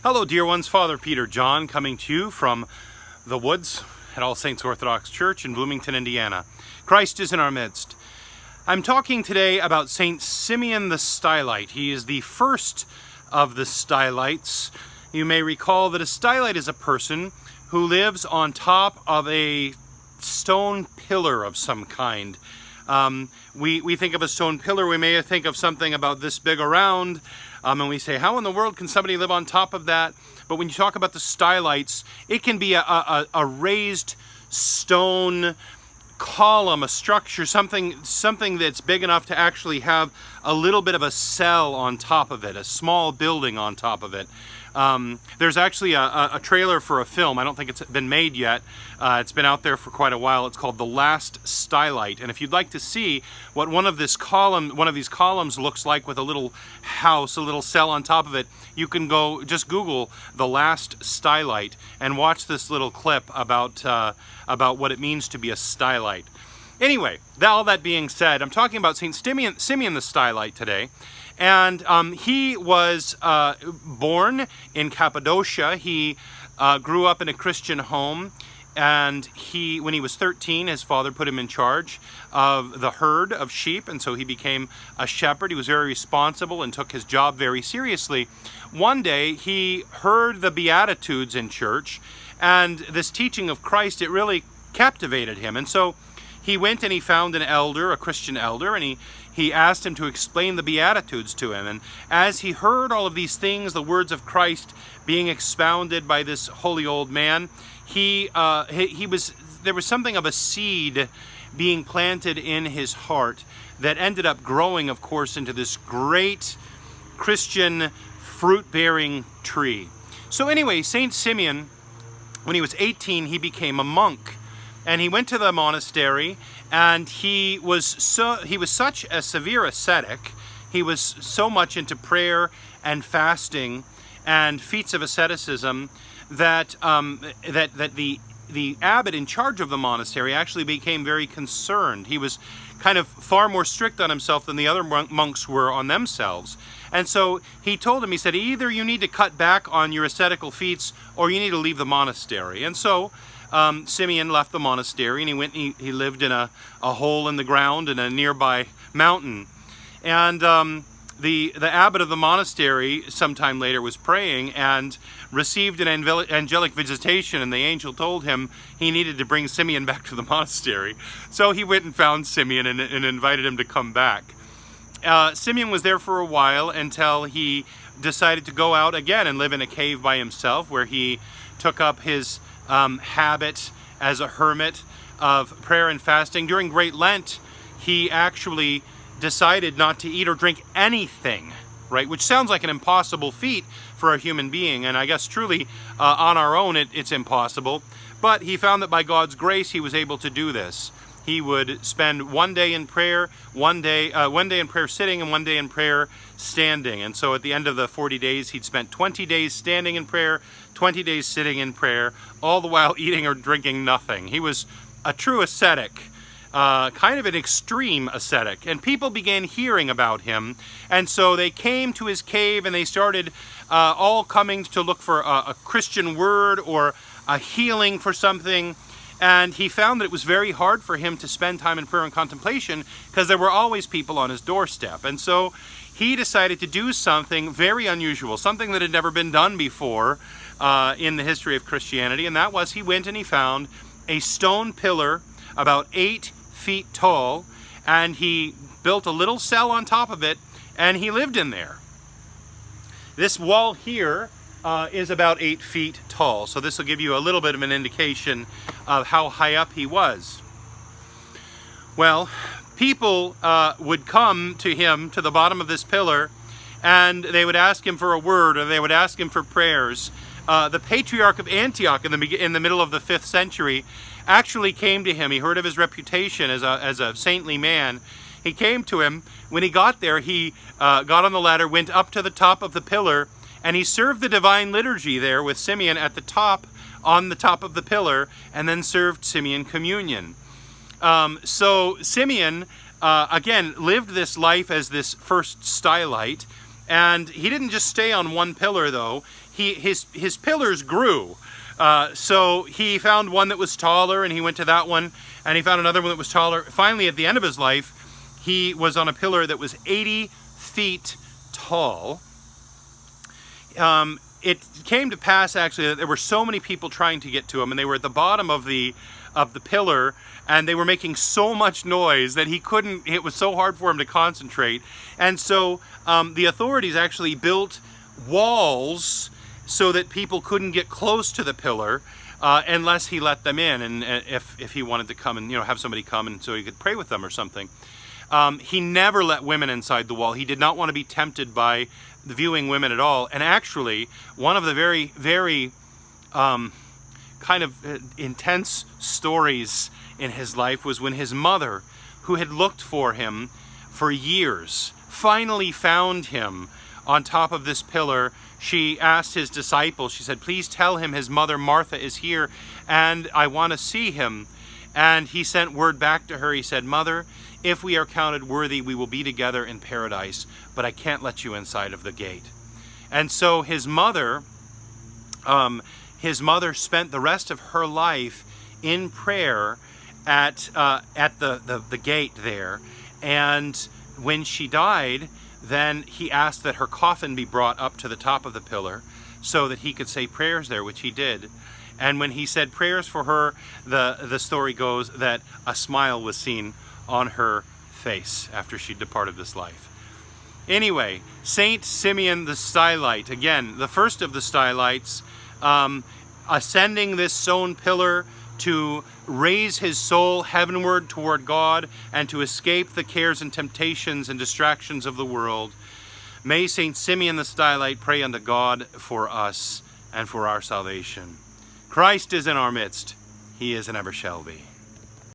Hello, dear ones. Father Peter John coming to you from the woods at All Saints Orthodox Church in Bloomington, Indiana. Christ is in our midst. I'm talking today about Saint Simeon the Stylite. He is the first of the stylites. You may recall that a stylite is a person who lives on top of a stone pillar of some kind. We think of a stone pillar, we may think of something about this big around, and we say, how in the world can somebody live on top of that? But when you talk about the stylites, it can be a raised stone column, a structure, something that's big enough to actually have a little bit of a cell on top of it, a small building on top of it. There's actually a trailer for a film. I don't think it's been made yet. It's been out there for quite a while. It's called The Last Stylite. And if you'd like to see what one of these columns looks like with a little house, a little cell on top of it, you can go just Google The Last Stylite and watch this little clip about what it means to be a stylite. Anyway, all that being said, I'm talking about Saint Simeon the Stylite today. And he was born in Cappadocia. He grew up in a Christian home, and when he was 13, his father put him in charge of the herd of sheep, and so he became a shepherd. He was very responsible and took his job very seriously. One day, he heard the Beatitudes in church, and this teaching of Christ, it really captivated him. And so he went and he found an elder, a Christian elder, and he asked him to explain the Beatitudes to him. And as he heard all of these things, the words of Christ being expounded by this holy old man, there was something of a seed being planted in his heart that ended up growing, of course, into this great Christian fruit-bearing tree. So anyway, Saint Simeon, when he was 18, he became a monk. And he went to the monastery, and he was such a severe ascetic. He was so much into prayer and fasting and feats of asceticism that the abbot in charge of the monastery actually became very concerned. He was kind of far more strict on himself than the other monks were on themselves. And so he told him, he said, either you need to cut back on your ascetical feats or you need to leave the monastery. And so Simeon left the monastery, and he lived in a hole in the ground in a nearby mountain. And the abbot of the monastery sometime later was praying and received an angelic visitation, and the angel told him he needed to bring Simeon back to the monastery. So he went and found Simeon and invited him to come back. Simeon was there for a while until he decided to go out again and live in a cave by himself, where he took up his habit as a hermit of prayer and fasting. During Great Lent, he actually decided not to eat or drink anything, right? Which sounds like an impossible feat for a human being, and I guess truly on our own it's impossible. But he found that by God's grace he was able to do this. He would spend one day in prayer, one day in prayer sitting, and one day in prayer standing. And so at the end of the 40 days, he'd spent 20 days standing in prayer, 20 days sitting in prayer, all the while eating or drinking nothing. He was a true ascetic, kind of an extreme ascetic. And people began hearing about him. And so they came to his cave, and they started all coming to look for a Christian word or a healing for something. And he found that it was very hard for him to spend time in prayer and contemplation because there were always people on his doorstep. And so he decided to do something very unusual, something that had never been done before in the history of Christianity. And that was, he went and he found a stone pillar about 8 feet tall, and he built a little cell on top of it, and he lived in there. This wall here is about 8 feet tall. So this will give you a little bit of an indication of how high up he was. Well, people would come to him to the bottom of this pillar, and they would ask him for a word, or they would ask him for prayers. The Patriarch of Antioch in the middle of the 5th century actually came to him. He heard of his reputation as a saintly man. He came to him. When he got there, he got on the ladder, went up to the top of the pillar, and he served the divine liturgy there with Simeon at the top, on the top of the pillar, and then served Simeon communion. So Simeon, again, lived this life as this first stylite, And he didn't just stay on one pillar, though. His pillars grew. So he found one that was taller, and he went to that one, and he found another one that was taller. Finally, at the end of his life, he was on a pillar that was 80 feet tall. It came to pass, actually, that there were so many people trying to get to him, and they were at the bottom of the pillar, and they were making so much noise that he couldn't, it was so hard for him to concentrate. And so the authorities actually built walls so that people couldn't get close to the pillar unless he let them in, and if he wanted to come and have somebody come and so he could pray with them or something. He never let women inside the wall. He did not want to be tempted by viewing women at all. And actually, one of the very, very kind of intense stories in his life was when his mother, who had looked for him for years, finally found him on top of this pillar. She asked his disciples, she said, "Please tell him his mother Martha is here and I want to see him." And he sent word back to her. He said, "Mother, if we are counted worthy, we will be together in paradise, but I can't let you inside of the gate." And so his mother spent the rest of her life in prayer at the gate there. And when she died, then he asked that her coffin be brought up to the top of the pillar so that he could say prayers there, which he did. And when he said prayers for her, the story goes that a smile was seen on her face after she departed this life. Anyway, Saint Simeon the Stylite, again, the first of the Stylites, ascending this stone pillar to raise his soul heavenward toward God and to escape the cares and temptations and distractions of the world. May Saint Simeon the Stylite pray unto God for us and for our salvation. Christ is in our midst. He is and ever shall be.